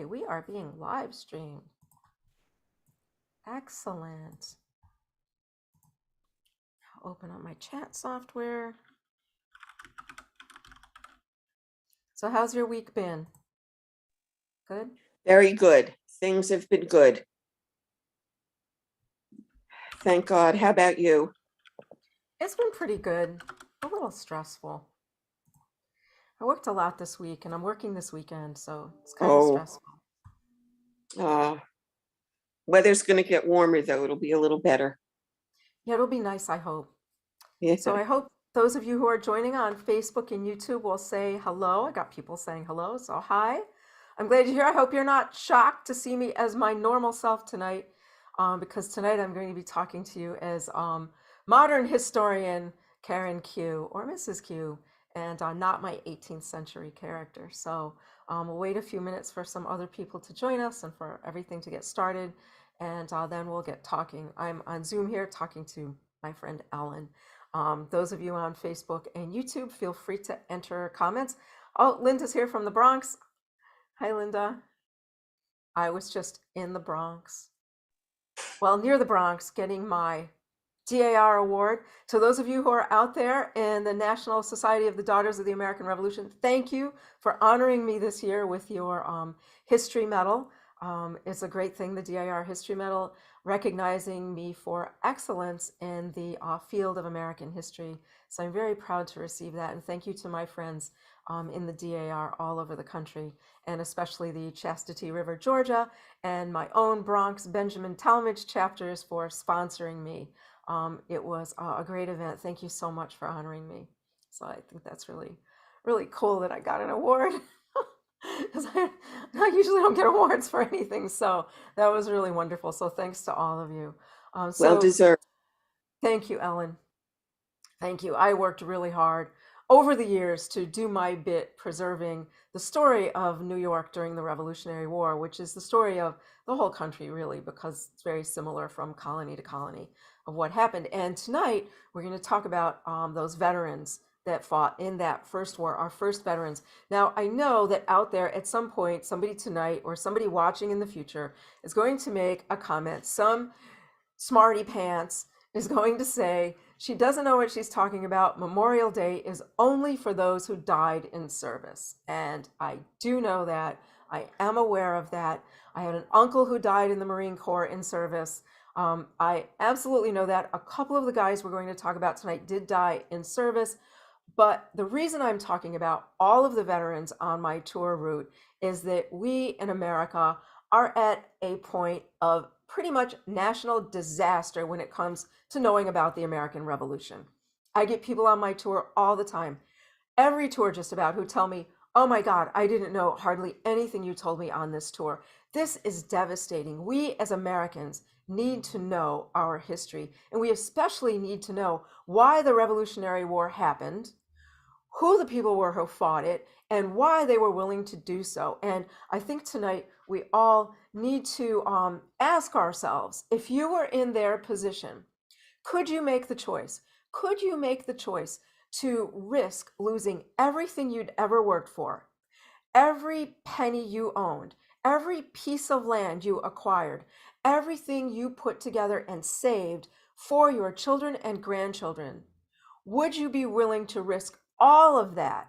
Okay, we are being live streamed. Excellent. Open up my chat software. So, how's your week been? Good? Very good. Things have been good. Thank God. How about you? It's been pretty good. A little stressful. I worked a lot this week and I'm working this weekend, so it's kind of Oh, stressful. uh, weather's going to get warmer, though. It'll be a little better. Yeah, it'll be nice, I hope. Yeah. So, I hope those of you who are joining on Facebook and YouTube will say hello. I got people saying hello, so hi. I'm glad you're here. I hope you're not shocked to see me as my normal self tonight, because tonight I'm going to be talking to you as modern historian Karen Q or Mrs. Q, and not my 18th century character. So we'll wait a few minutes for some other people to join us and for everything to get started, and then we'll get talking. I'm on Zoom here talking to my friend Ellen. Those of you on Facebook and YouTube, feel free to enter comments. Oh, Linda's here from the Bronx. Hi, Linda. I was just in the Bronx. Well, near the Bronx, getting my DAR award. So those of you who are out there in the National Society of the Daughters of the American Revolution, thank you for honoring me this year with your history medal. It's a great thing, the DIR History Medal, recognizing me for excellence in the field of American history. So I'm very proud to receive that. And thank you to my friends in the DAR all over the country, and especially the Chastity River, Georgia, and my own Bronx Benjamin Talmadge chapters for sponsoring me. It was a great event. Thank you so much for honoring me. So I think that's really, really cool that I got an award. Because I usually don't get awards for anything. So that was really wonderful. So thanks to all of you. Well So deserved. thank you, Ellen. Thank you. I worked really hard over the years to do my bit preserving the story of New York during the Revolutionary War, which is the story of the whole country, really, because it's very similar from colony to colony of what happened. And tonight, we're going to talk about those veterans that fought in that first war, our first veterans. Now, I know that out there at some point, somebody tonight or somebody watching in the future is going to make a comment. Some smarty pants is going to say she doesn't know what she's talking about. Memorial Day is only for those who died in service. And I do know that. I am aware of that. I had an uncle who died in the Marine Corps in service. I absolutely know that. A couple of the guys we're going to talk about tonight did die in service. But the reason I'm talking about all of the veterans on my tour route is that we in America are at a point of pretty much national disaster when it comes to knowing about the American Revolution. I get people on my tour all the time, every tour just about, who tell me, oh my God, I didn't know hardly anything you told me on this tour. This is devastating. We as Americans need to know our history, and we especially need to know why the Revolutionary War happened, who the people were who fought it, and why they were willing to do so. And I think tonight we all need to ask ourselves, if you were in their position, could you make the choice? Could you make the choice to risk losing everything you'd ever worked for, every penny you owned, every piece of land you acquired, everything you put together and saved for your children and grandchildren? Would you be willing to risk all of that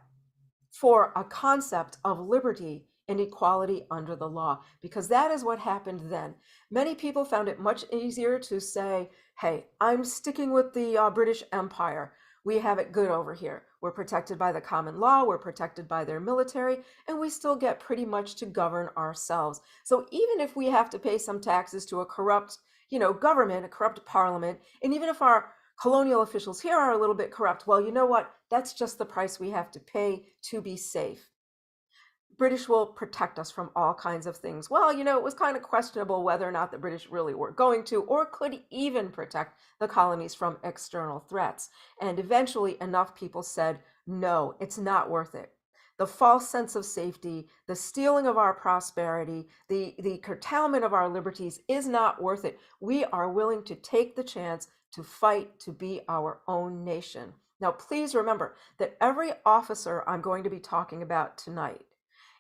for a concept of liberty and equality under the law? Because that is what happened then. Many people found it much easier to say, hey, I'm sticking with the British Empire. We have it good over here. We're protected by the common law, we're protected by their military, and we still get pretty much to govern ourselves. So even if we have to pay some taxes to a corrupt, government, a corrupt parliament, and even if our colonial officials here are a little bit corrupt, well, you know what? That's just the price we have to pay to be safe. British will protect us from all kinds of things. Well, it was kind of questionable whether or not the British really were going to or could even protect the colonies from external threats. And eventually, enough people said, no, it's not worth it. The false sense of safety, the stealing of our prosperity, the curtailment of our liberties is not worth it. We are willing to take the chance to fight to be our own nation. Now, please remember that every officer I'm going to be talking about tonight,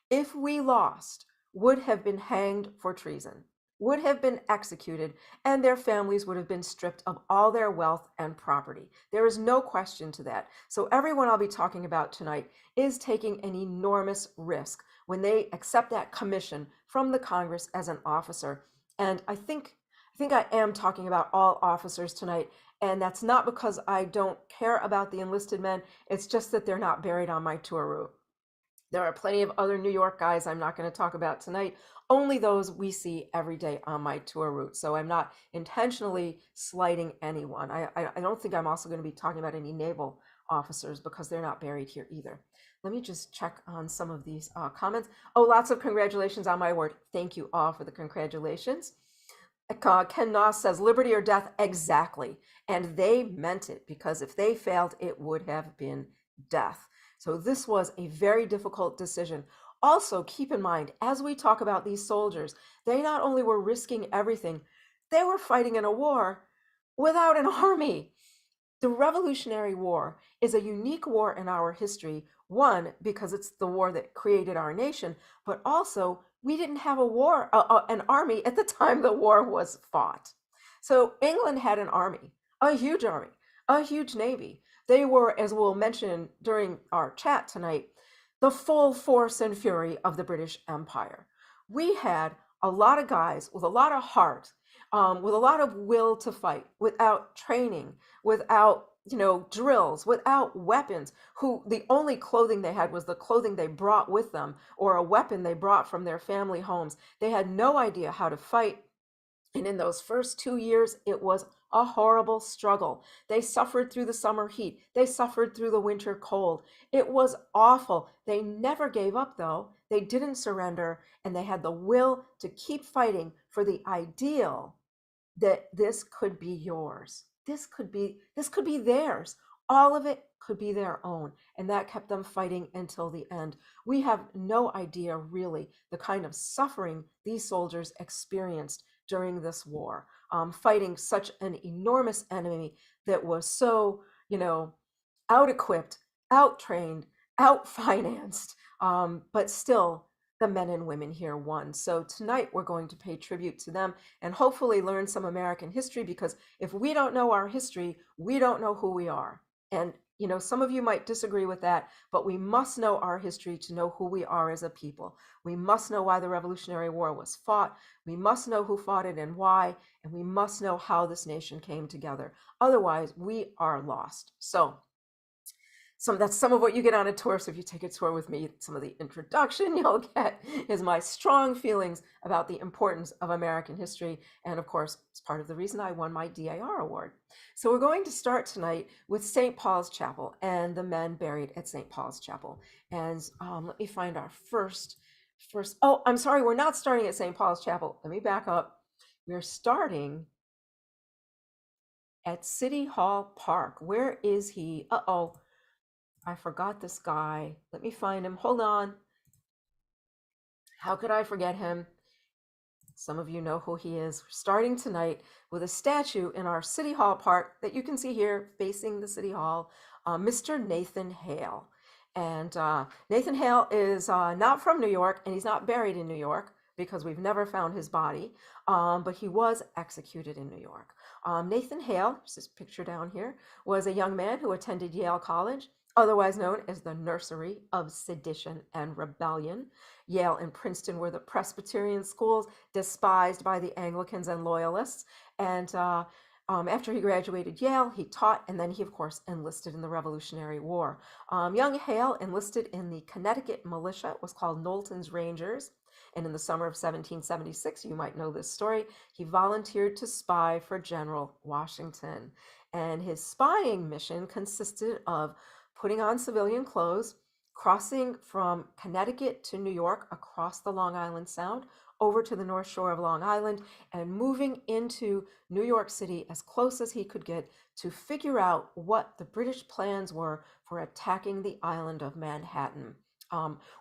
if we lost, would have been hanged for treason, would have been executed, and their families would have been stripped of all their wealth and property. There is no question to that. So everyone I'll be talking about tonight is taking an enormous risk when they accept that commission from the Congress as an officer. And I think I am talking about all officers tonight, and that's not because I don't care about the enlisted men. It's just that they're not buried on my tour route. There are plenty of other New York guys I'm not going to talk about tonight, only those we see every day on my tour route. So I'm not intentionally slighting anyone. I don't think I'm also going to be talking about any naval officers because they're not buried here either. Let me just check on some of these comments. Oh, lots of congratulations on my award. Thank you all for the congratulations. Ken Noss says, liberty or death, exactly. And they meant it, because if they failed, it would have been death. So this was a very difficult decision. Also, keep in mind, as we talk about these soldiers, they not only were risking everything, they were fighting in a war without an army. The Revolutionary War is a unique war in our history, one, because it's the war that created our nation, but also we didn't have an army at the time the war was fought. So England had an army, a huge navy. They were, as we'll mention during our chat tonight, the full force and fury of the British Empire. We had a lot of guys with a lot of heart, with a lot of will to fight, without training, without drills, without weapons, who the only clothing they had was the clothing they brought with them or a weapon they brought from their family homes. They had no idea how to fight. And in those first 2 years, it was a horrible struggle. They suffered through the summer heat. They suffered through the winter cold. It was awful. They never gave up, though. They didn't surrender, and they had the will to keep fighting for the ideal that this could be yours. This could be theirs. All of it could be their own. And that kept them fighting until the end. We have no idea, really, the kind of suffering these soldiers experienced during this war, fighting such an enormous enemy that was so, out-equipped, out-trained, out-financed, but still the men and women here won. So tonight we're going to pay tribute to them and hopefully learn some American history, because if we don't know our history, we don't know who we are. And some of you might disagree with that, but we must know our history to know who we are as a people. We must know why the Revolutionary War was fought. We must know who fought it and why, and we must know how this nation came together. Otherwise, we are lost. So that's some of what you get on a tour. So if you take a tour with me, some of the introduction you'll get is my strong feelings about the importance of American history. And of course, it's part of the reason I won my DAR award. So we're going to start tonight with St. Paul's Chapel and the men buried at St. Paul's Chapel. And let me find our first. Oh, I'm sorry, we're not starting at St. Paul's Chapel. Let me back up. We're starting at City Hall Park. Where is he? Uh-oh. I forgot this guy. Let me find him. Hold on. How could I forget him? Some of you know who he is. We're starting tonight with a statue in our City Hall Park that you can see here facing the City Hall, Mr. Nathan Hale. And Nathan Hale is not from New York, and he's not buried in New York because we've never found his body, but he was executed in New York. Nathan Hale, this is picture down here, was a young man who attended Yale College, otherwise known as the Nursery of Sedition and Rebellion. Yale and Princeton were the Presbyterian schools despised by the Anglicans and Loyalists. And after he graduated Yale, he taught, and then he, of course, enlisted in the Revolutionary War. Young Hale enlisted in the Connecticut militia. It was called Knowlton's Rangers. And in the summer of 1776, you might know this story, he volunteered to spy for General Washington. And his spying mission consisted of putting on civilian clothes, crossing from Connecticut to New York across the Long Island Sound over to the North Shore of Long Island, and moving into New York City as close as he could get to figure out what the British plans were for attacking the island of Manhattan.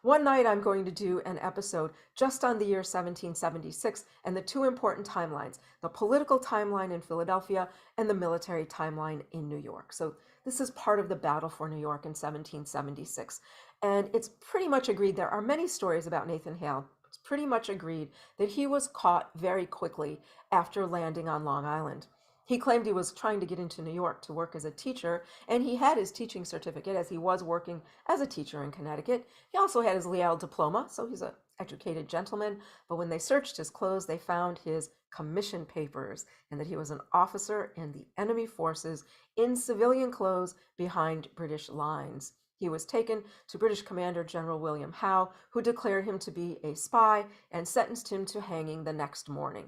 One night I'm going to do an episode just on the year 1776 and the two important timelines, the political timeline in Philadelphia and the military timeline in New York. So this is part of the battle for New York in 1776. And it's pretty much agreed there are many stories about Nathan Hale. It's pretty much agreed that he was caught very quickly after landing on Long Island. He claimed he was trying to get into New York to work as a teacher, and he had his teaching certificate as he was working as a teacher in Connecticut. He also had his Yale diploma, so he's an educated gentleman. But when they searched his clothes, they found his commission papers and that he was an officer in the enemy forces in civilian clothes behind British lines. He was taken to British Commander General William Howe, who declared him to be a spy and sentenced him to hanging the next morning.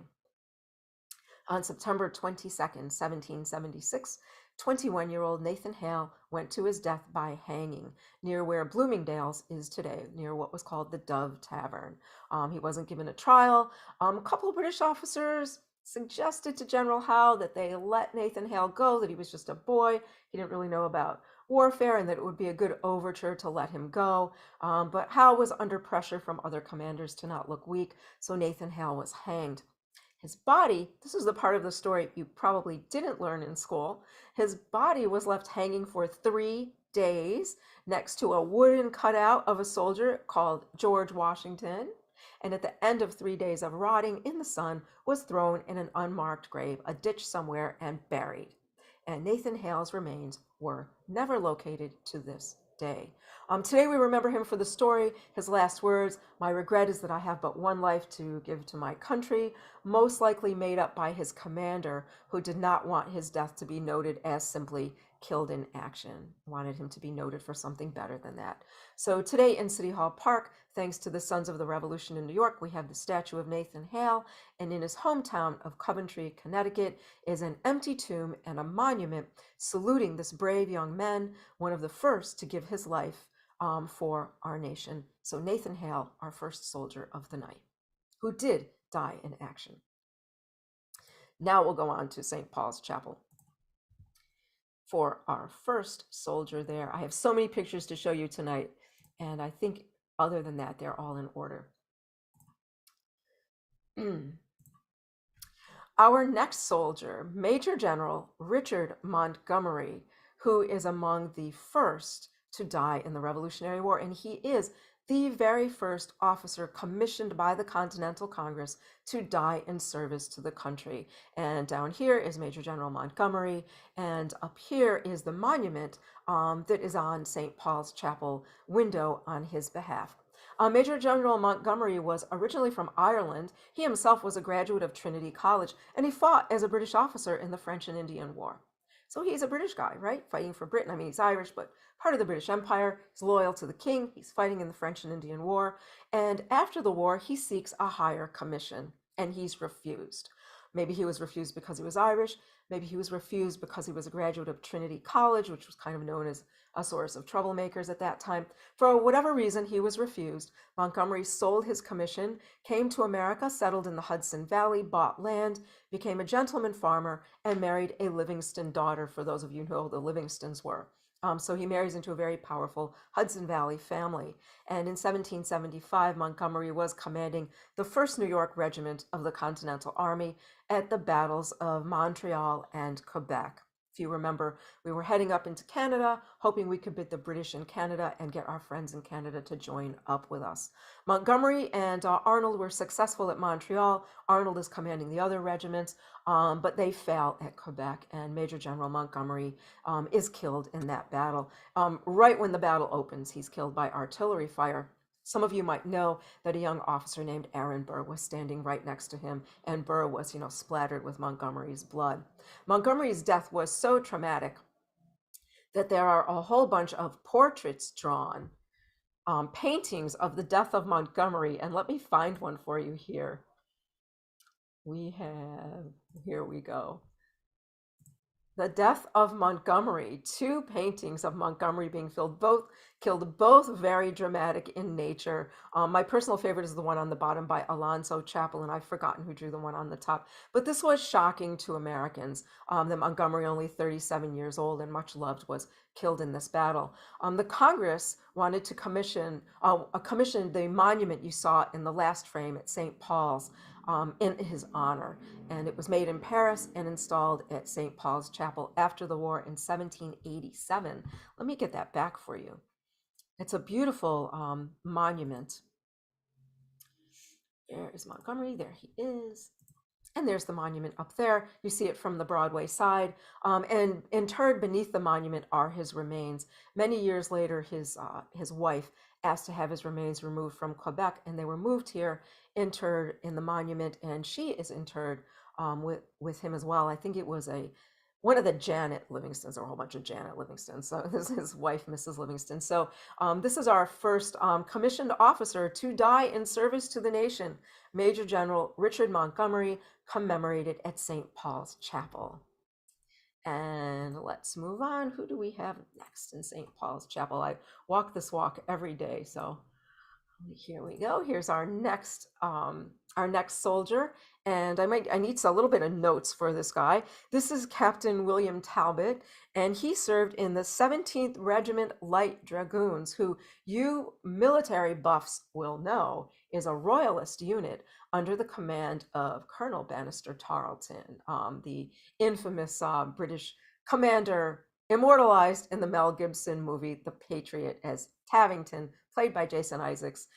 On September 22nd, 1776, 21-year-old Nathan Hale went to his death by hanging near where Bloomingdale's is today, near what was called the Dove Tavern. He wasn't given a trial. A couple of British officers suggested to General Howe that they let Nathan Hale go, that he was just a boy. He didn't really know about warfare and that it would be a good overture to let him go. But Howe was under pressure from other commanders to not look weak, so Nathan Hale was hanged. His body, this is the part of the story you probably didn't learn in school, his body was left hanging for 3 days next to a wooden cutout of a soldier called George Washington. And at the end of 3 days of rotting in the sun, was thrown in an unmarked grave, a ditch somewhere, and buried. And Nathan Hale's remains were never located to this day. Today we remember him for the story, his last words, "My regret is that I have but one life to give to my country," most likely made up by his commander, who did not want his death to be noted as simply killed in action, wanted him to be noted for something better than that. So today in City Hall Park, thanks to the Sons of the Revolution in New York, we have the statue of Nathan Hale, and in his hometown of Coventry, Connecticut, is an empty tomb and a monument saluting this brave young man, one of the first to give his life for our nation. So Nathan Hale, our first soldier of the night, who did die in action. Now we'll go on to St. Paul's Chapel. For our first soldier there, I have so many pictures to show you tonight, and I think other than that, they're all in order. Our next soldier, Major General Richard Montgomery, who is among the first to die in the Revolutionary War, and he is the very first officer commissioned by the Continental Congress to die in service to the country. And down here is Major General Montgomery, and up here is the monument that is on St. Paul's Chapel window on his behalf. Major General Montgomery was originally from Ireland. He himself was a graduate of Trinity College, and he fought as a British officer in the French and Indian War. So he's a British guy, right? Fighting for Britain. I mean, he's Irish, but part of the British Empire. He's loyal to the king. He's fighting in the French and Indian War. And after the war, he seeks a higher commission, and he's refused. Maybe he was refused because he was Irish. Maybe he was refused because he was a graduate of Trinity College, which was kind of known as a source of troublemakers at that time. For whatever reason, he was refused. Montgomery sold his commission, came to America, settled in the Hudson Valley, bought land, became a gentleman farmer, and married a Livingston daughter, for those of you who know who the Livingstons were. So he marries into a very powerful Hudson Valley family. And in 1775, Montgomery was commanding the 1st New York Regiment of the Continental Army at the battles of Montreal and Quebec. If you remember, we were heading up into Canada, hoping we could beat the British in Canada and get our friends in Canada to join up with us. Montgomery and Arnold were successful at Montreal. Arnold is commanding the other regiments, but they fail at Quebec, and Major General Montgomery is killed in that battle. Right when the battle opens, he's killed by artillery fire. Some of you might know that a young officer named Aaron Burr was standing right next to him, and Burr was, splattered with Montgomery's blood. Montgomery's death was so traumatic that there are a whole bunch of portraits drawn, paintings of the death of Montgomery, and let me find one for you here. Here we go. The Death of Montgomery, 2 paintings of Montgomery being killed, both very dramatic in nature. My personal favorite is the one on the bottom by Alonzo Chappell, and I've forgotten who drew the one on the top. But this was shocking to Americans, that Montgomery, only 37 years old and much loved, was killed in this battle. The Congress wanted to commission the monument you saw in the last frame at St. Paul's in his honor. And it was made in Paris and installed at St. Paul's Chapel after the war in 1787. Let me get that back for you. It's a beautiful monument. There is Montgomery. There he is. And there's the monument up there. You see it from the Broadway side. And interred beneath the monument are his remains. Many years later, his wife asked to have his remains removed from Quebec, and they were moved here, interred in the monument, and she is interred with him as well. I think it was one of the Janet Livingstons, or a whole bunch of Janet Livingstons. So this is his wife, Mrs. Livingston. So this is our first commissioned officer to die in service to the nation, Major General Richard Montgomery, commemorated at St. Paul's Chapel. And let's move on. Who do we have next in St. Paul's Chapel? I walk this walk every day, so here we go. Here's our next soldier, and I need a little bit of notes for this guy. This is Captain William Talbot, and he served in the 17th Regiment Light Dragoons, who you military buffs will know is a royalist unit under the command of Colonel Bannister Tarleton, the infamous British commander immortalized in the Mel Gibson movie The Patriot as Tavington, played by Jason Isaacs.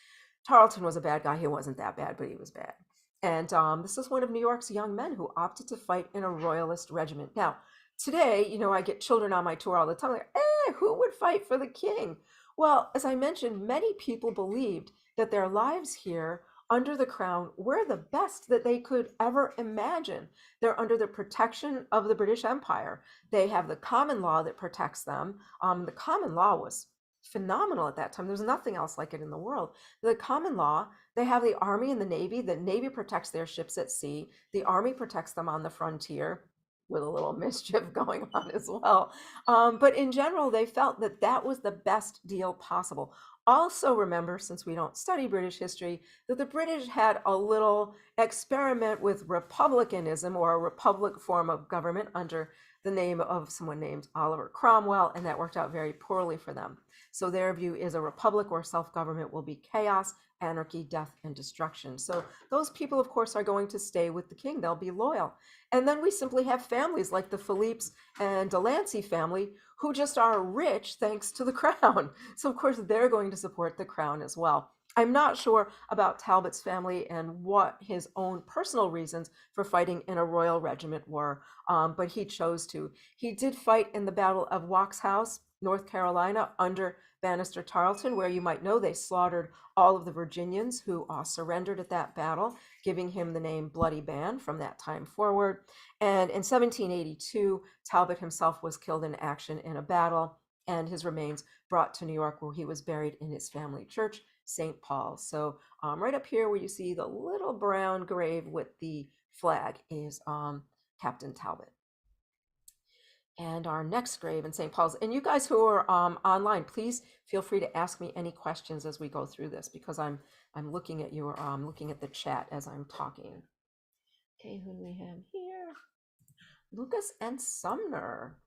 Tarleton was a bad guy. He wasn't that bad, but he was bad. And this is one of New York's young men who opted to fight in a royalist regiment. Now, today, I get children on my tour all the time. Like, who would fight for the king? Well, as I mentioned, many people believed that their lives here under the crown were the best that they could ever imagine. They're under the protection of the British Empire. They have the common law that protects them. The common law was phenomenal at that time. There's nothing else like it in the world. The common law, they have the Army and the Navy. The Navy protects their ships at sea. The Army protects them on the frontier, with a little mischief going on as well. But in general, they felt that that was the best deal possible. Also remember, since we don't study British history, that the British had a little experiment with republicanism, or a republic form of government, under the name of someone named Oliver Cromwell, and that worked out very poorly for them. So their view is a republic or self-government will be chaos, anarchy, death, and destruction. So those people, of course, are going to stay with the king. They'll be loyal. And then we simply have families like the Philippe's and Delancey family, who just are rich thanks to the crown. So, of course, they're going to support the crown as well. I'm not sure about Talbot's family and what his own personal reasons for fighting in a royal regiment were, but he chose to. He did fight in the Battle of Waxhaws, North Carolina, under Bannister Tarleton, where you might know they slaughtered all of the Virginians who surrendered at that battle, giving him the name Bloody Ban from that time forward. And in 1782, Talbot himself was killed in action in a battle, and his remains brought to New York, where he was buried in his family church, St. Paul. So right up here where you see the little brown grave with the flag is Captain Talbot. And our next grave in St. Paul's. And you guys who are online, please feel free to ask me any questions as we go through this, because I'm looking at your looking at the chat as I'm talking. Okay, who do we have here? Lucas and Sumner.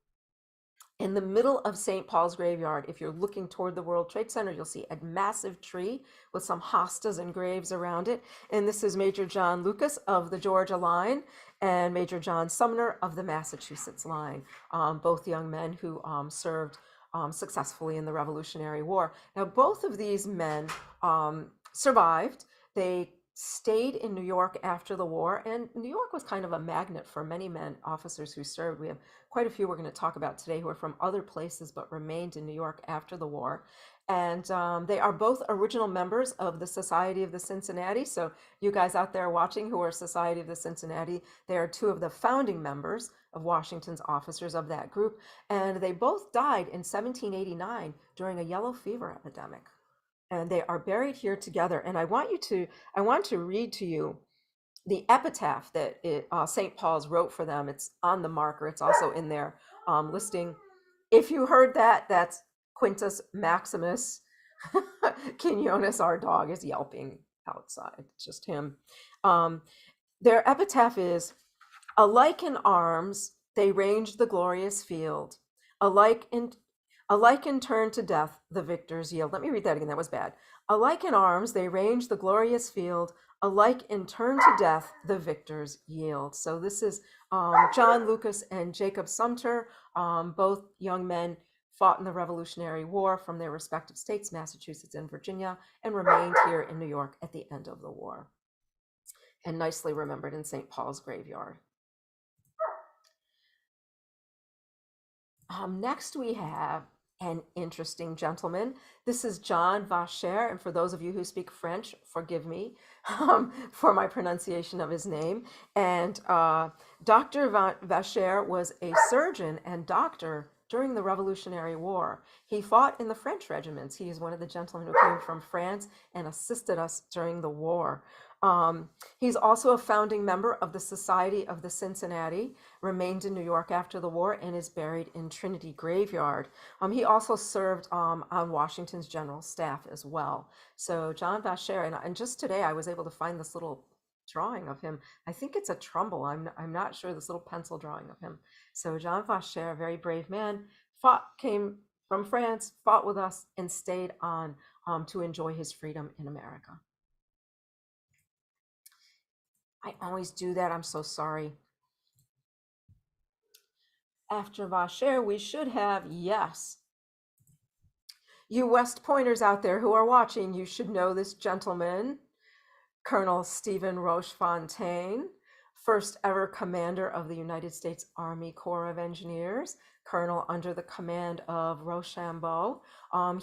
In the middle of St. Paul's graveyard, if you're looking toward the World Trade Center, you'll see a massive tree with some hostas and graves around it. And this is Major John Lucas of the Georgia Line and Major John Sumner of the Massachusetts Line, both young men who served successfully in the Revolutionary War. Now, both of these men survived. They stayed in New York after the war, and New York was kind of a magnet for many men, officers who served. We have quite a few we're going to talk about today who are from other places but remained in New York after the war. And they are both original members of the Society of the Cincinnati. So you guys out there watching who are Society of the Cincinnati, they are two of the founding members of Washington's officers of that group. And they both died in 1789 during a yellow fever epidemic. And they are buried here together. And I want to read to you the epitaph that St. Paul's wrote for them. It's on the marker. It's also in their listing. If you heard that, that's Quintus Maximus Quinones. Our dog is yelping outside. It's just him. Their epitaph is, alike in arms, they ranged the glorious field. Alike in turn to death, the victors yield. Let me read that again. That was bad. Alike in arms, they range the glorious field. Alike in turn to death, the victors yield. So this is John Lucas and Jacob Sumter. Both young men fought in the Revolutionary War from their respective states, Massachusetts and Virginia, and remained here in New York at the end of the war. and nicely remembered in St. Paul's graveyard. Next, we have an interesting gentleman. This is John Vacher, and for those of you who speak French, forgive me for my pronunciation of his name. And Dr. Vacher was a surgeon and doctor during the Revolutionary War. He fought in the French regiments. He is one of the gentlemen who came from France and assisted us during the war. He's also a founding member of the Society of the Cincinnati, remained in New York after the war, and is buried in Trinity Graveyard. He also served on Washington's general staff as well. So John Vacher, and just today I was able to find this little drawing of him. I think it's a Trumbull. I'm not sure, this little pencil drawing of him. So John Vacher, a very brave man, came from France, fought with us, and stayed on to enjoy his freedom in America. I always do that. I'm so sorry. After Vacher, we should have, yes. You West Pointers out there who are watching, you should know this gentleman, Colonel Stephen Rochefontaine, first ever commander of the United States Army Corps of Engineers, colonel under the command of Rochambeau.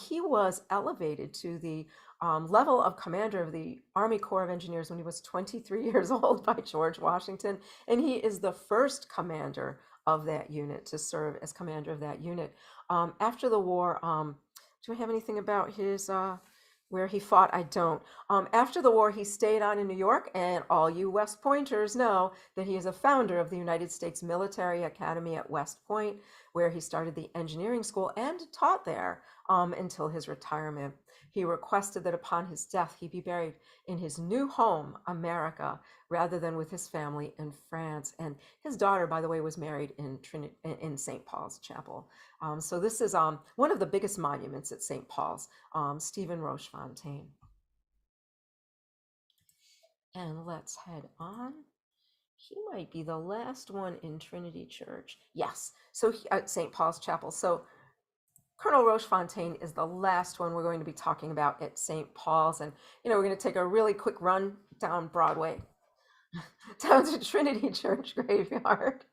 He was elevated to the level of commander of the Army Corps of Engineers when he was 23 years old by George Washington, and he is the first commander of that unit to serve as commander of that unit. After the war, do I have anything about his where he fought? I don't. After the war, he stayed on in New York, and all you West Pointers know that he is a founder of the United States Military Academy at West Point, where he started the engineering school and taught there until his retirement. He requested that upon his death, he be buried in his new home, America, rather than with his family in France. And his daughter, by the way, was married in St. Paul's Chapel. So this is one of the biggest monuments at St. Paul's, Stephen Rochefontaine. And let's head on. He might be the last one in Trinity Church. Yes, so at St. Paul's Chapel. So Colonel Rochefontaine is the last one we're going to be talking about at St. Paul's. And, we're going to take a really quick run down Broadway, down to Trinity Church Graveyard,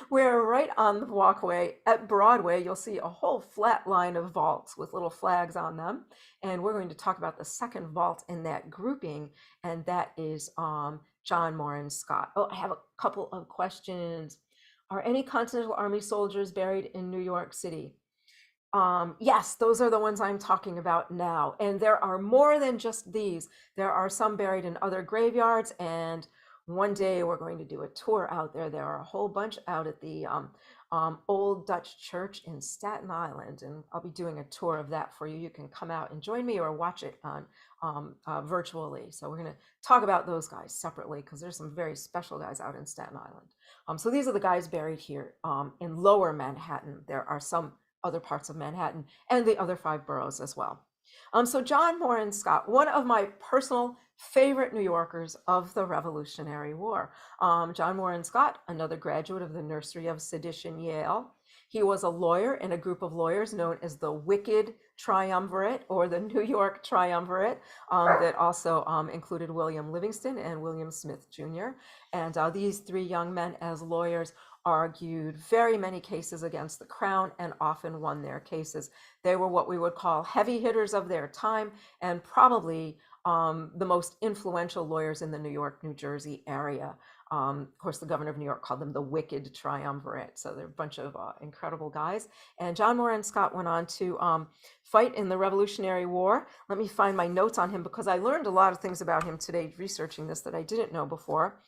where right on the walkway at Broadway, you'll see a whole flat line of vaults with little flags on them. And we're going to talk about the second vault in that grouping, and that is John Morin Scott. Oh, I have a couple of questions. Are any Continental Army soldiers buried in New York City? Yes, those are the ones I'm talking about now. And there are more than just these. There are some buried in other graveyards, and one day we're going to do a tour out there. There are a whole bunch out at the Old Dutch Church in Staten Island, and I'll be doing a tour of that for you. You can come out and join me or watch it on virtually. So we're going to talk about those guys separately because there's some very special guys out in Staten Island. So these are the guys buried here in Lower Manhattan. There are some other parts of Manhattan and the other 5 boroughs as well. So John Morin Scott, one of my personal favorite New Yorkers of the Revolutionary War. John Morin Scott, another graduate of the Nursery of Sedition, Yale. He was a lawyer in a group of lawyers known as the Wicked Triumvirate, or the New York Triumvirate, that also included William Livingston and William Smith Jr. And these 3 young men as lawyers argued very many cases against the crown and often won their cases. They were what we would call heavy hitters of their time, and probably the most influential lawyers in the New York, New Jersey area. Of course, the governor of New York called them the Wicked Triumvirate. So they're a bunch of incredible guys. And John Morin Scott went on to fight in the Revolutionary War. Let me find my notes on him because I learned a lot of things about him today researching this that I didn't know before.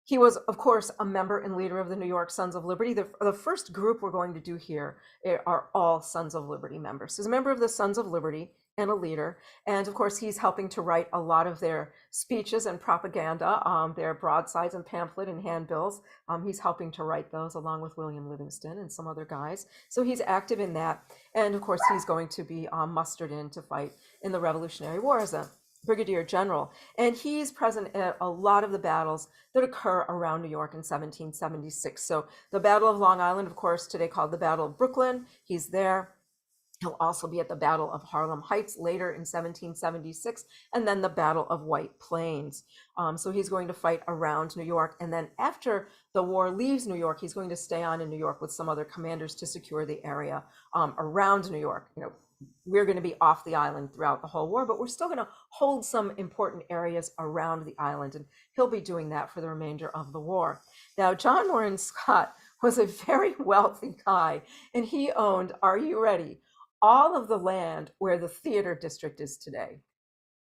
He was, of course, a member and leader of the New York Sons of Liberty. The first group we're going to do here are all Sons of Liberty members. So he's a member of the Sons of Liberty and a leader. And of course, he's helping to write a lot of their speeches and propaganda, their broadsides and pamphlet and handbills. He's helping to write those along with William Livingston and some other guys. So he's active in that. And of course, he's going to be mustered in to fight in the Revolutionary War as a brigadier general, and he's present at a lot of the battles that occur around New York in 1776. So the Battle of Long Island, of course, today called the Battle of Brooklyn, he's there. He'll also be at the Battle of Harlem Heights later in 1776, and then the Battle of White Plains. So he's going to fight around New York. And then after the war leaves New York, he's going to stay on in New York with some other commanders to secure the area around New York. We're going to be off the island throughout the whole war, but we're still going to hold some important areas around the island. And he'll be doing that for the remainder of the war. Now, John Morin Scott was a very wealthy guy, and he owned, are you ready? All of the land where the theater district is today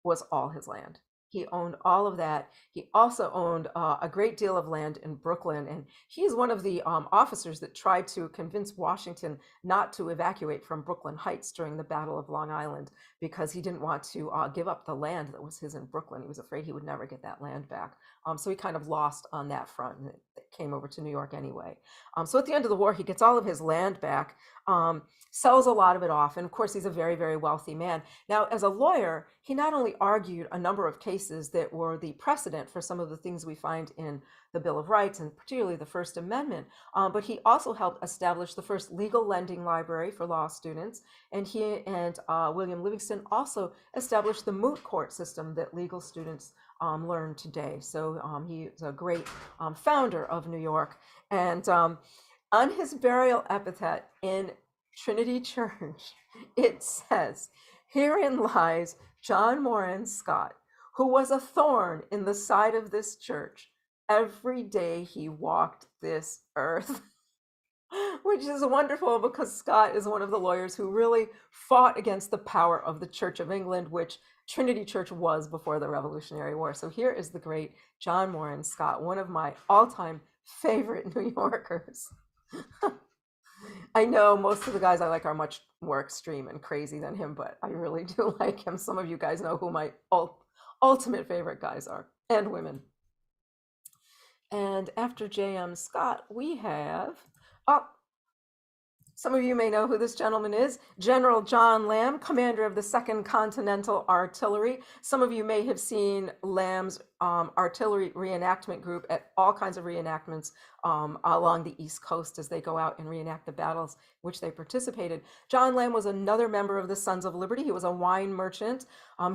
was all his land. He owned all of that. He also owned a great deal of land in Brooklyn, and he's one of the officers that tried to convince Washington not to evacuate from Brooklyn Heights during the Battle of Long Island because he didn't want to give up the land that was his in Brooklyn. He was afraid he would never get that land back. So he kind of lost on that front, and it came over to New York anyway. So at the end of the war, he gets all of his land back, sells a lot of it off, and of course, he's a very, very wealthy man. Now, as a lawyer, he not only argued a number of cases that were the precedent for some of the things we find in the Bill of Rights, and particularly the First Amendment, but he also helped establish the first legal lending library for law students, and he and William Livingston also established the moot court system that legal students learn today. So he's a great founder of New York, and on his burial epitaph in Trinity Church, it says, "Herein lies John Morin Scott, who was a thorn in the side of this church every day he walked this earth." Which is wonderful because Scott is one of the lawyers who really fought against the power of the Church of England, which Trinity Church was before the Revolutionary War. So here is the great John Morin Scott, one of my all-time favorite New Yorkers. I know most of the guys I like are much more extreme and crazy than him, but I really do like him. Some of you guys know who my ultimate favorite guys are, and women. And after J.M. Scott, we have, some of you may know who this gentleman is, General John Lamb, commander of the 2nd Continental Artillery. Some of you may have seen Lamb's artillery reenactment group at all kinds of reenactments along the East Coast as they go out and reenact the battles which they participated. John Lamb was another member of the Sons of Liberty. He was a wine merchant.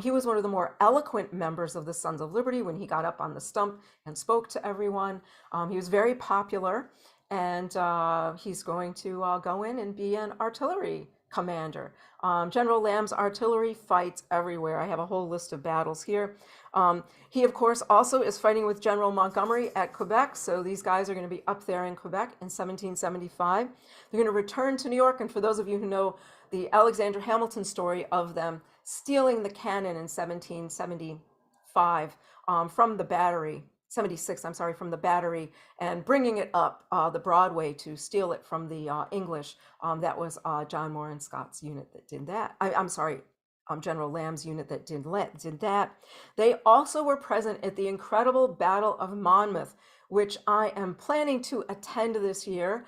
He was one of the more eloquent members of the Sons of Liberty when he got up on the stump and spoke to everyone. He was very popular. And he's going to go in and be an artillery commander. General Lamb's artillery fights everywhere. I have a whole list of battles here. He, of course, also is fighting with General Montgomery at Quebec. So these guys are going to be up there in Quebec in 1775. They're going to return to New York. And for those of you who know the Alexander Hamilton story of them stealing the cannon in 1775 from the battery, 76, I'm sorry, from the battery, and bringing it up the Broadway to steal it from the English. That was John Morin Scott's unit that did that. I'm sorry, General Lamb's unit that did that. They also were present at the incredible Battle of Monmouth, which I am planning to attend this year.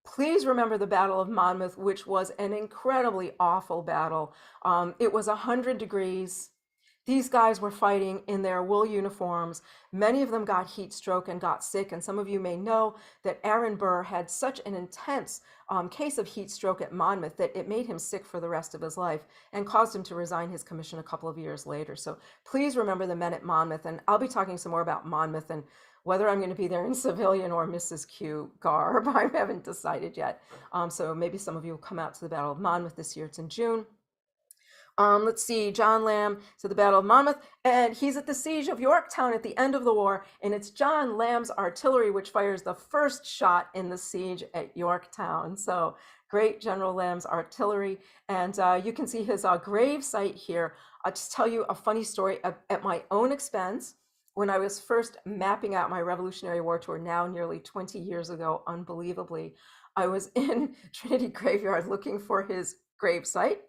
Please remember the Battle of Monmouth, which was an incredibly awful battle. It was 100 degrees. These guys were fighting in their wool uniforms. Many of them got heat stroke and got sick. And some of you may know that Aaron Burr had such an intense case of heat stroke at Monmouth that it made him sick for the rest of his life and caused him to resign his commission a couple of years later. So please remember the men at Monmouth. And I'll be talking some more about Monmouth and whether I'm going to be there in civilian or Mrs. Q garb. I haven't decided yet. So maybe some of you will come out to the Battle of Monmouth this year. It's in June. Let's see, John Lamb, so the Battle of Monmouth, and he's at the siege of Yorktown at the end of the war, and it's John Lamb's artillery which fires the first shot in the siege at Yorktown. So great General Lamb's artillery, and you can see his grave site here. I'll just tell you a funny story at my own expense. When I was first mapping out my Revolutionary War tour, now nearly 20 years ago, unbelievably, I was in Trinity Graveyard looking for his grave site.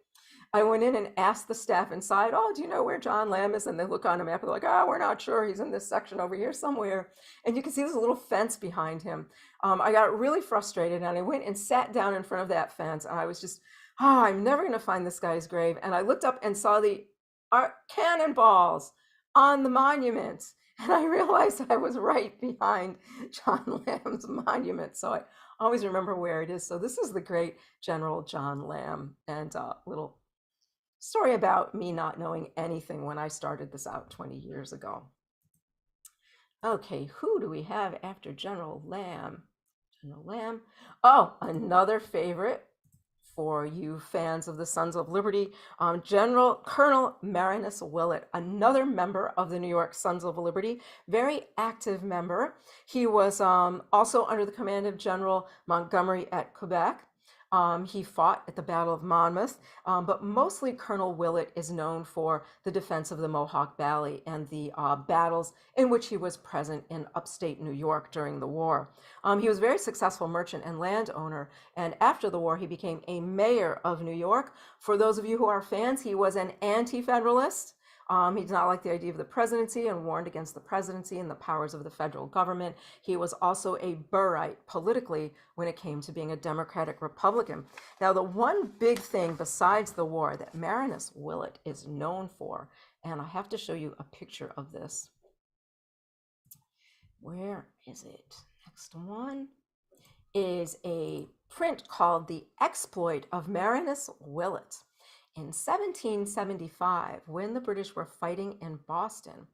I went in and asked the staff inside, "Oh, do you know where John Lamb is?" And they look on a map and they're like, "Oh, we're not sure. He's in this section over here somewhere." And you can see there's a little fence behind him. I got really frustrated and I went and sat down in front of that fence. And I was just, I'm never going to find this guy's grave. And I looked up and saw the cannonballs on the monument. And I realized I was right behind John Lamb's monument. So always remember where it is. So this is the great General John Lamb, and a little story about me not knowing anything when I started this out 20 years ago. Okay, who do we have after General Lamb? General Lamb. Oh, another favorite for you fans of the Sons of Liberty, General Colonel Marinus Willett, another member of the New York Sons of Liberty, very active member. He was also under the command of General Montgomery at Quebec. He fought at the Battle of Monmouth, but mostly Colonel Willett is known for the defense of the Mohawk Valley and the battles in which he was present in upstate New York during the war. He was a very successful merchant and landowner, and after the war, he became a mayor of New York. For those of you who are fans, he was an anti-federalist. He did not like the idea of the presidency and warned against the presidency and the powers of the federal government. He was also a Burrite politically when it came to being a Democratic Republican. Now, the one big thing besides the war that Marinus Willett is known for, and I have to show you a picture of this. Where is it? Next one is a print called The Exploit of Marinus Willett. In 1775, when the British were fighting in Boston,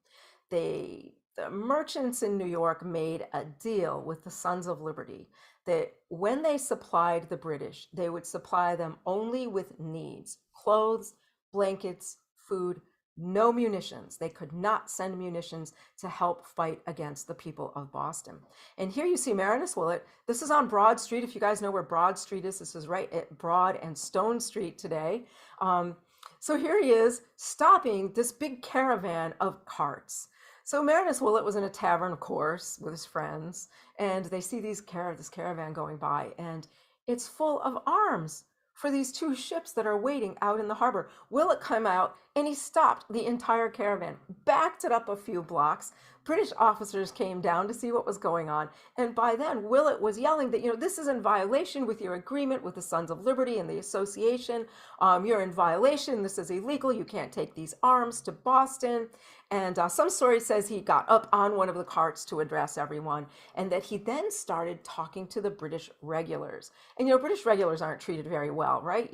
the merchants in New York made a deal with the Sons of Liberty that when they supplied the British, they would supply them only with needs: clothes, blankets, food, no munitions. They could not send munitions to help fight against the people of Boston. And here you see Marinus Willett. This is on Broad Street. If you guys know where Broad Street is, this is right at Broad and Stone Street today. So here he is stopping this big caravan of carts. So Marinus Willett was in a tavern, of course, with his friends, and they see this caravan going by, and it's full of arms for these two ships that are waiting out in the harbor. Willett came out and he stopped the entire caravan, backed it up a few blocks. British officers came down to see what was going on, and by then Willett was yelling that, this is in violation with your agreement with the Sons of Liberty and the association. You're in violation. This is illegal. You can't take these arms to Boston. And some story says he got up on one of the carts to address everyone, and that he then started talking to the British regulars. And British regulars aren't treated very well, right?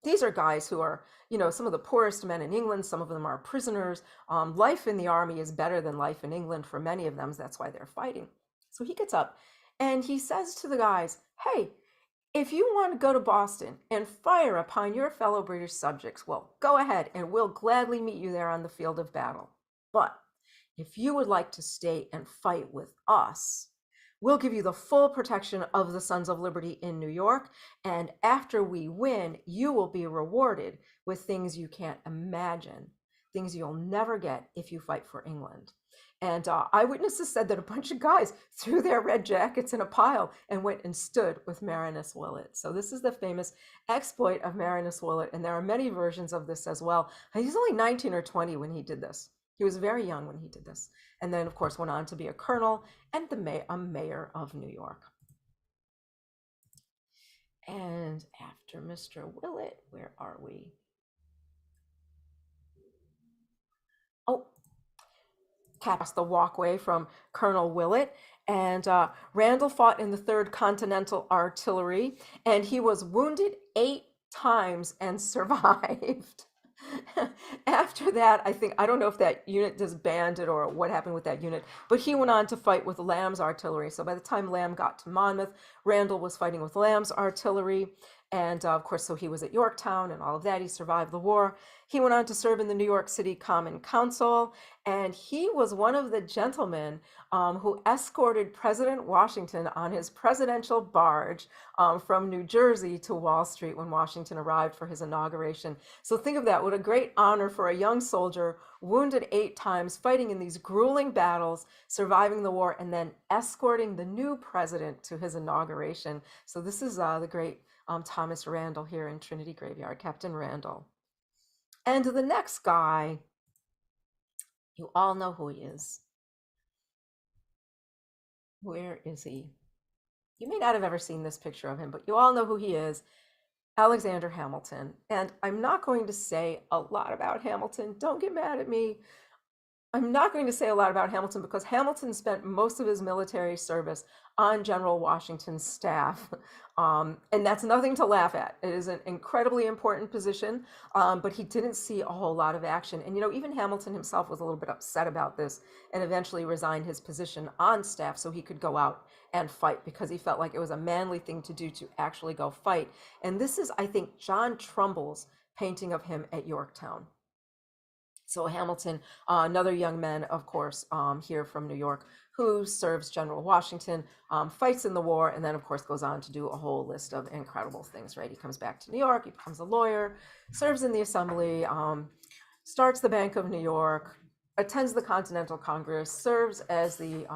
These are guys who are, some of the poorest men in England. Some of them are prisoners. Life in the army is better than life in England for many of them. That's why they're fighting. So he gets up and he says to the guys, hey, if you want to go to Boston and fire upon your fellow British subjects, well, go ahead and we'll gladly meet you there on the field of battle. But if you would like to stay and fight with us, we'll give you the full protection of the Sons of Liberty in New York. And after we win, you will be rewarded with things you can't imagine, things you'll never get if you fight for England. And eyewitnesses said that a bunch of guys threw their red jackets in a pile and went and stood with Marinus Willett. So this is the famous exploit of Marinus Willett. And there are many versions of this as well. He's only 19 or 20 when he did this. He was very young when he did this. And then, of course, went on to be a colonel and a mayor of New York. And after Mr. Willett, where are we? Oh, past the walkway from Colonel Willett. And Randall fought in the 3rd Continental Artillery, and he was wounded 8 times and survived. After that, I don't know if that unit disbanded or what happened with that unit, but he went on to fight with Lamb's artillery. So by the time Lamb got to Monmouth, Randall was fighting with Lamb's artillery. And of course, so he was at Yorktown and all of that. He survived the war. He went on to serve in the New York City Common Council, and he was one of the gentlemen who escorted President Washington on his presidential barge from New Jersey to Wall Street when Washington arrived for his inauguration. So think of that. What a great honor for a young soldier, wounded 8 times, fighting in these grueling battles, surviving the war, and then escorting the new president to his inauguration. So this is the great Thomas Randall here in Trinity Graveyard, Captain Randall. And the next guy, you all know who he is. Where is he? You may not have ever seen this picture of him, but you all know who he is. Alexander Hamilton. And I'm not going to say a lot about Hamilton. Don't get mad at me. I'm not going to say a lot about Hamilton because Hamilton spent most of his military service on General Washington's staff. And that's nothing to laugh at. It is an incredibly important position, but he didn't see a whole lot of action. And, even Hamilton himself was a little bit upset about this and eventually resigned his position on staff so he could go out and fight because he felt like it was a manly thing to do to actually go fight. And this is, I think, John Trumbull's painting of him at Yorktown. So Hamilton, another young man, of course, here from New York, who serves General Washington, fights in the war, and then, of course, goes on to do a whole list of incredible things, right? He comes back to New York, he becomes a lawyer, serves in the Assembly, starts the Bank of New York, attends the Continental Congress, serves as the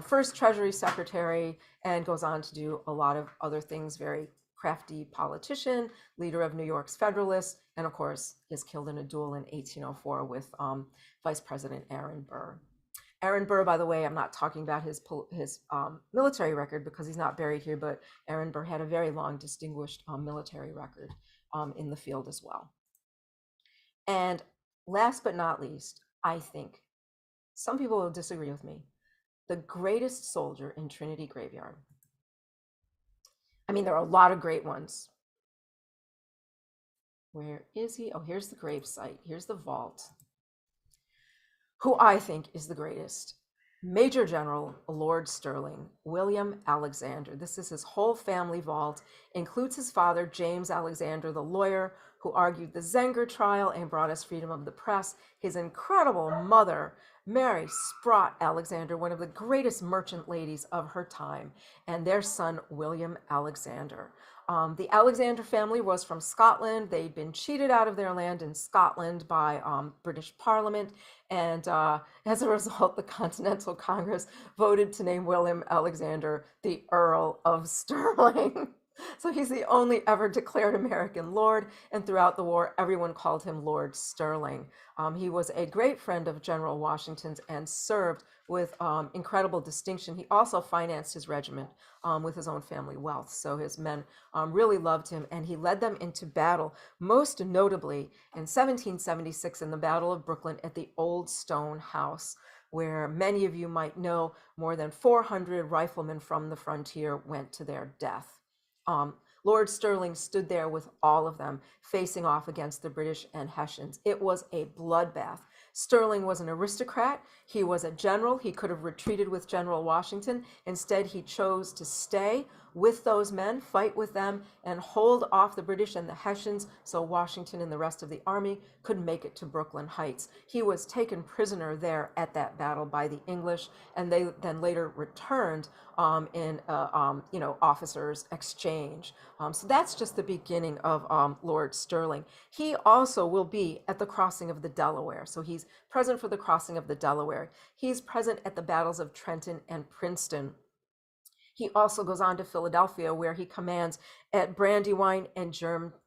first Treasury Secretary, and goes on to do a lot of other things, very crafty politician, leader of New York's Federalists, and of course is killed in a duel in 1804 with Vice President Aaron Burr. Aaron Burr, by the way, I'm not talking about his military record because he's not buried here, but Aaron Burr had a very long, distinguished military record in the field as well. And last but not least, I think, some people will disagree with me, the greatest soldier in Trinity Graveyard. I mean, there are a lot of great ones. Where is he? Oh, here's the grave site. Here's the vault. Who I think is the greatest. Major General Lord Stirling, William Alexander. This is his whole family vault. Includes his father, James Alexander, the lawyer who argued the Zenger trial and brought us freedom of the press. His incredible mother, Mary Sprott Alexander, one of the greatest merchant ladies of her time, and their son, William Alexander. The Alexander family was from Scotland. They'd been cheated out of their land in Scotland by British Parliament. And as a result, the Continental Congress voted to name William Alexander the Earl of Stirling. So he's the only ever declared American lord, and throughout the war, everyone called him Lord Stirling. He was a great friend of General Washington's and served with incredible distinction. He also financed his regiment with his own family wealth. So his men really loved him, and he led them into battle, most notably in 1776 in the Battle of Brooklyn at the Old Stone House, where many of you might know more than 400 riflemen from the frontier went to their death. Lord Stirling stood there with all of them, facing off against the British and Hessians. It was a bloodbath. Stirling was an aristocrat. He was a general. He could have retreated with General Washington. Instead, he chose to stay with those men, fight with them, and hold off the British and the Hessians so Washington and the rest of the army could make it to Brooklyn Heights. He was taken prisoner there at that battle by the English, and they then later returned in officers' exchange. So that's just the beginning of Lord Stirling. He also will be at the crossing of the Delaware. So he's present for the crossing of the Delaware. He's present at the battles of Trenton and Princeton. He also goes on to Philadelphia, where he commands at Brandywine and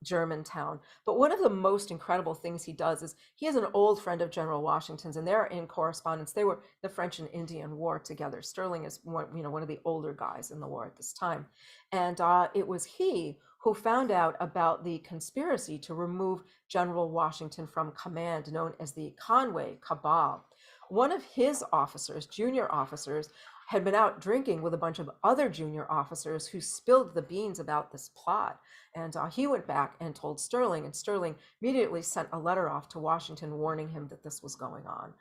Germantown. But one of the most incredible things he does is he is an old friend of General Washington's, and they're in correspondence. They were the French and Indian War together. Stirling is one of the older guys in the war at this time. And it was he who found out about the conspiracy to remove General Washington from command, known as the Conway Cabal. One of his officers, junior officers, had been out drinking with a bunch of other junior officers who spilled the beans about this plot. And he went back and told Stirling, and Stirling immediately sent a letter off to Washington warning him that this was going on.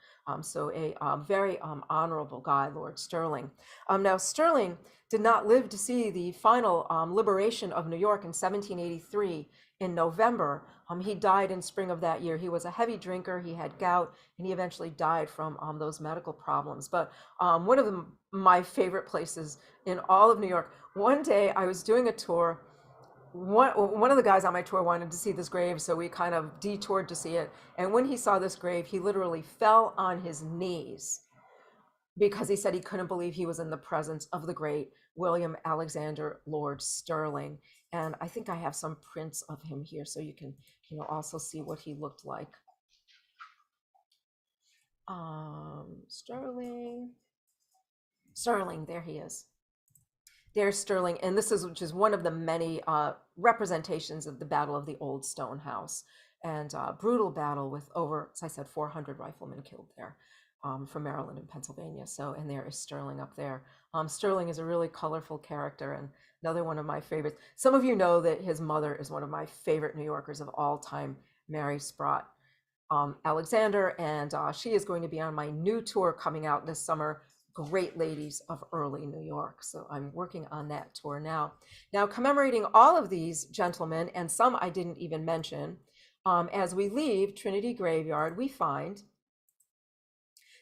So a very honorable guy, Lord Stirling. Now, Stirling did not live to see the final liberation of New York in 1783 in November. He died in spring of that year. He was a heavy drinker, he had gout, and he eventually died from those medical problems. But one of my favorite places in all of New York, one day I was doing a tour. One of the guys on my tour wanted to see this grave, so we kind of detoured to see it. And when he saw this grave, he literally fell on his knees because he said he couldn't believe he was in the presence of the great William Alexander Lord Stirling. And I think I have some prints of him here so you can also see what he looked like. Stirling, there he is. There's Stirling, and this is just one of the many representations of the Battle of the Old Stone House, and brutal battle with over, as I said, 400 riflemen killed there. from Maryland and Pennsylvania. So, and there is Sterling up there. Sterling is a really colorful character and another one of my favorites. Some of you know that his mother is one of my favorite New Yorkers of all time, Mary Sprott Alexander, and she is going to be on my new tour coming out this summer, Great Ladies of Early New York. So I'm working on that tour now. Now, commemorating all of these gentlemen, and some I didn't even mention, as we leave Trinity Graveyard, we find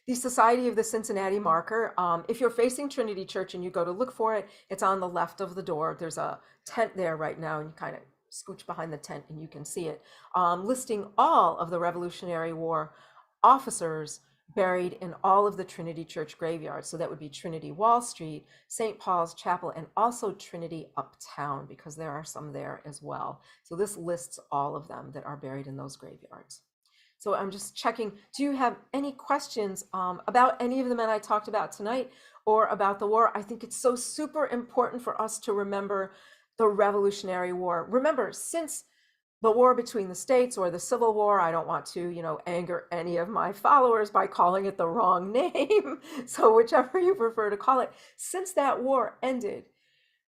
the Society of the Cincinnati Marker. If you're facing Trinity Church and you go to look for it, it's on the left of the door. There's a tent there right now, and you kind of scooch behind the tent and you can see it, listing all of the Revolutionary War officers buried in all of the Trinity Church graveyards. So that would be Trinity Wall Street, St. Paul's Chapel, and also Trinity Uptown, because there are some there as well. So this lists all of them that are buried in those graveyards. So I'm just checking, do you have any questions about any of the men I talked about tonight or about the war? I think it's so super important for us to remember the Revolutionary War. Remember, since the war between the states or the Civil War, I don't want to, anger any of my followers by calling it the wrong name. So whichever you prefer to call it, since that war ended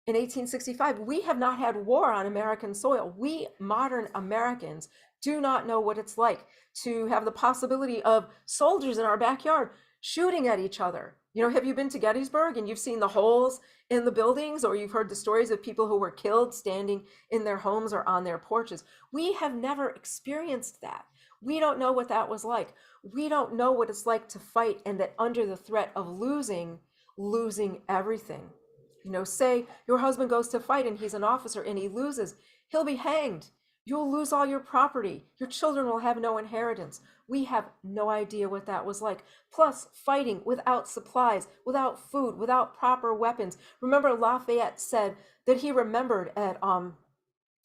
in 1865, we have not had war on American soil. We modern Americans do not know what it's like to have the possibility of soldiers in our backyard shooting at each other. Have you been to Gettysburg and you've seen the holes in the buildings, or you've heard the stories of people who were killed standing in their homes or on their porches? We have never experienced that. We don't know what that was like. We don't know what it's like to fight, and that under the threat of losing everything. Say your husband goes to fight and he's an officer and he loses, he'll be hanged. You'll lose all your property. Your children will have no inheritance. We have no idea what that was like. Plus, fighting without supplies, without food, without proper weapons. Remember, Lafayette said that he remembered at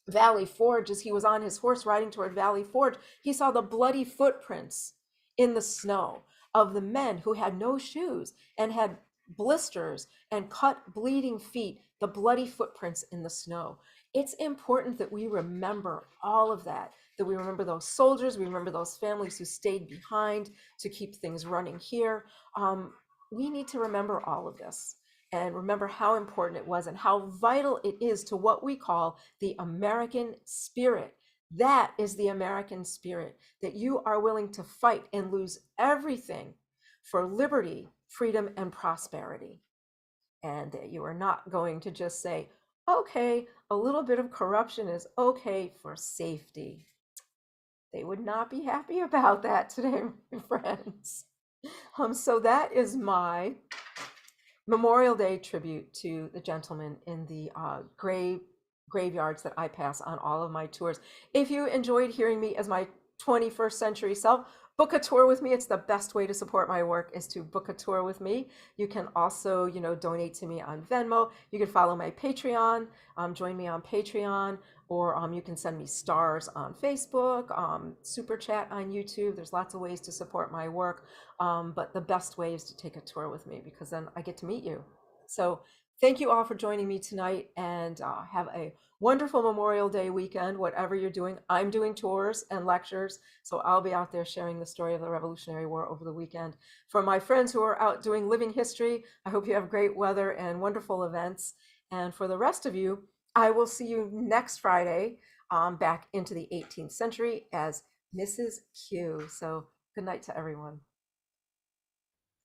Valley Forge, as he was on his horse riding toward Valley Forge, he saw the bloody footprints in the snow of the men who had no shoes and had blisters and cut, bleeding feet, the bloody footprints in the snow. It's important that we remember all of that we remember those soldiers, we remember those families who stayed behind to keep things running here. We need to remember all of this and remember how important it was and how vital it is to what we call the American spirit. That is the American spirit, that you are willing to fight and lose everything for liberty, freedom, and prosperity. And that you are not going to just say, okay, a little bit of corruption is okay for safety. They would not be happy about that today, my friends. So that is my Memorial Day tribute to the gentlemen in the graveyards that I pass on all of my tours. If you enjoyed hearing me as my 21st century self, book a tour with me. It's the best way to support my work, is to book a tour with me. You can also, donate to me on Venmo. You can follow my Patreon, join me on Patreon, or you can send me stars on Facebook, super chat on YouTube. There's lots of ways to support my work. But the best way is to take a tour with me, because then I get to meet you. So thank you all for joining me tonight, and have a wonderful Memorial Day weekend, whatever you're doing. I'm doing tours and lectures, so I'll be out there sharing the story of the Revolutionary War over the weekend. For my friends who are out doing living history, I hope you have great weather and wonderful events. And for the rest of you, I will see you next Friday, back into the 18th century as Mrs. Q. So good night to everyone.